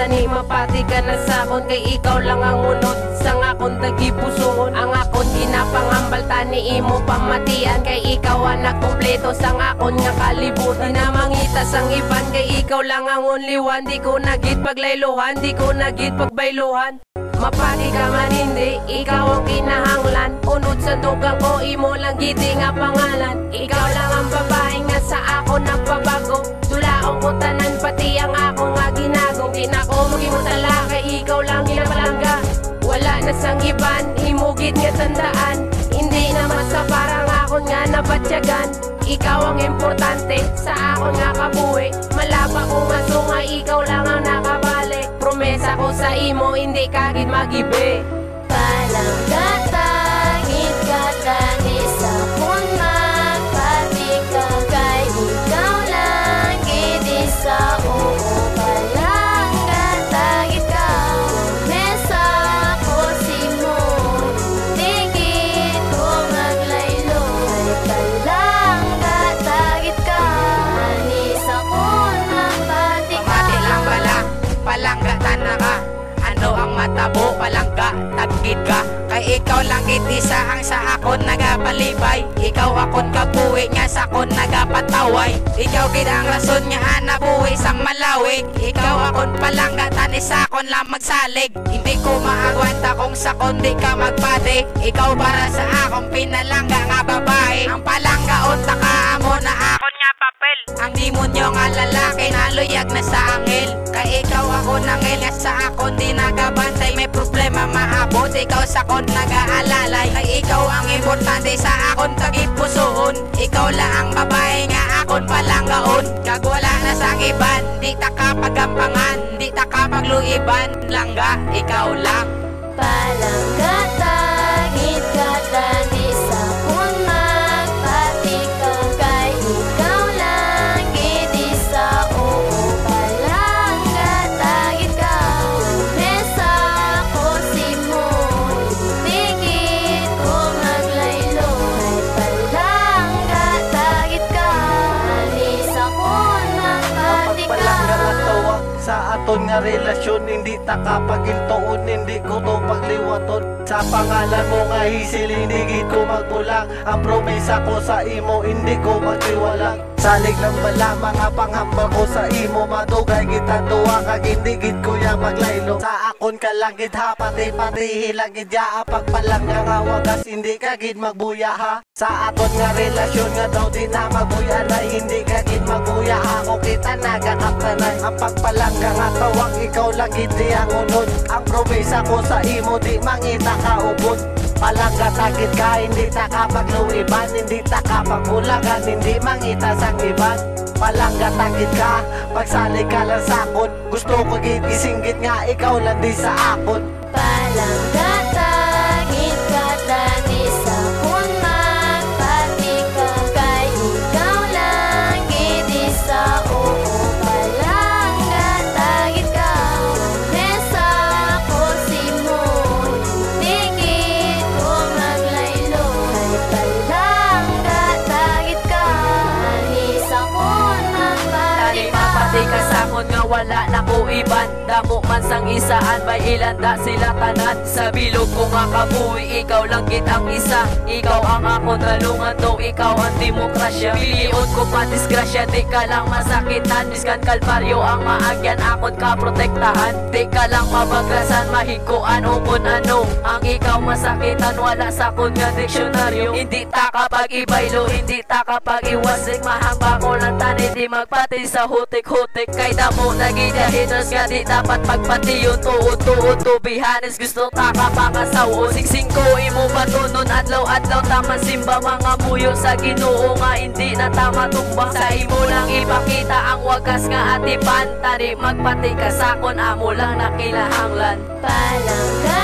tani mapati ka na sakon, kay ikaw lang ang unod sang akon tagipusoon. Ang akon ginapangambal tani imo pamatian, kay ikaw ang nagkumpleto sang akon nga kalibutan. Di na mangita sang iban, kay ikaw lang ang only one. Di ko nagit paglaylohan, di ko nagit pagbaylohan. Mapati ka man hindi, ikaw ang kinahanglan. Unod sa dugang ko, imo lang giti nga pangalan. Ikaw lang ang babae nga sa ako nagpabago. Dulaong ko tanan pati ang ako nga ginago. Di na ko magimutala, kay ikaw lang ginapalangga. Wala na sang iban, himugit nga tandaan. Hindi naman sa parang akon nga nabatyagan. Ikaw ang importante sa akon nga kabuhi. Malaba ko nga sunga, ikaw lang ang nakabalik. Promesa ko sa imo, hindi kagid magibe. Palangga tangit ka tani sa kung magpati ka, kay ikaw lang gidi sa oo. Palangga tangit ka, promesa ko si mo, tigit ko maglaylo. Kay palangga tangit ka, tani sa kung magpati ka. Pamati lang bala, palangga tana ka. Ano ang matabo, palangga, tagkid ka. Kay ikaw lang isa ang sa akon nagapalibay. Ikaw akon kabuhi nga sa akon nagapataway. Ikaw gid ang rason nga anabuhi sa malawig. Ikaw akon palangga, tani sa akon lang magsalig. Hindi ko maagwanta kung sa kon di ka magpati. Ikaw para sa akong pinalangga nga babae. Ang palangga unta ka amo na akon nga papel. Ang demonyo nga lalaki naluyag na sa angel. Kay ikaw ako nangil nga sa akon di nagabantay. May problema maabot, ikaw sa kon nag-aalalay. Kay ikaw ang importante sa akon tagipusoon. Ikaw lang ang babae nga akon palanggaon. Kag wala na sang iban, di ta kapagampangan, di ta kapagluiban. Langga, ikaw lang. Palangga tangit ka tani sa kung magpati ka, kay ikaw lang gidi sa oo. Palangga tangit ka, promesa ko si mo, tigit ko maglaylo. Kay palangga tangit ka, tani sa kung magpati ka. Palangga nga tawag sa aton nga relasyon, hindi ta kapagiltoon, hindi ko to pagliwaton. Sa pangalan mo nga hisil, hindi gid ko magpulang. Ang promesa ko sa imo, hindi ko magtiwalang. Salig lang bala mga panghambal ko sa imo, madugay kita tuwa kag hindi gid ko ya maglaylo. Sa akon ka lang gid ha, pati hilang gid ya pagpalangga nga wagas, hindi ka gid magbuya ha. Sa aton nga relasyon nga daw di na magbuya na, hindi ka gid magbuya ako kita nagakaptanay. Ang pagpalangga nga tawag, ikaw lang gid di ang unod. Ang promesa ko sa imo, di mangita ka ubod. Palangga tagit ka, hindi ta kapagluiban, hindi ta kapagulagan, hindi mangita sang iban. Palangga tagit ka, pagsali ka lang sa akon. Gusto ko gid isinggit nga, ikaw lang di sa akon. Palangga tagit ka tani sa kung magpati ka, kay ikaw lang gidi sa oo. Palangga tagit ka, promesa ko si mo, tigit ko maglaylo. Kay palangga tagit ka, tani sa kung magpati Tani ka. mapati ka sakon nga wala na ko iban. Damo man sang isaan, may ilanda sila tanan. Sa bilog ko nga kabuhi, ikaw lang gid ang isa. Ikaw ang akon talungan, to ikaw ang demokrasya. Pilion ko pa disgrasya, di ka lang masakitan. Miskan kalbaryo ang maagyan, akon ka protektahan. Di ka lang mabagrasan, mahigkoan o kung ano. Ang ikaw masakitan, wala sa kun nga diksyonaryo. Hindi ta kapag ibaylo, hindi ta kapag iwasik. Mahamba ko lang tani, di magpati sa hutik-hutik. Kay damo nagidahinas nga di dapat magpati yun. Tuod-tuod to bihanes, gusto ta kapakasaw. Siksing ko imo batunon, adlaw-adlaw tama simba. Mga muyo sa Ginoo nga hindi na tama tumbang. Sa imo lang ipakita ang wagas nga atipan. Tani magpati ka sakon, amo lang nakilahanglan. Palangga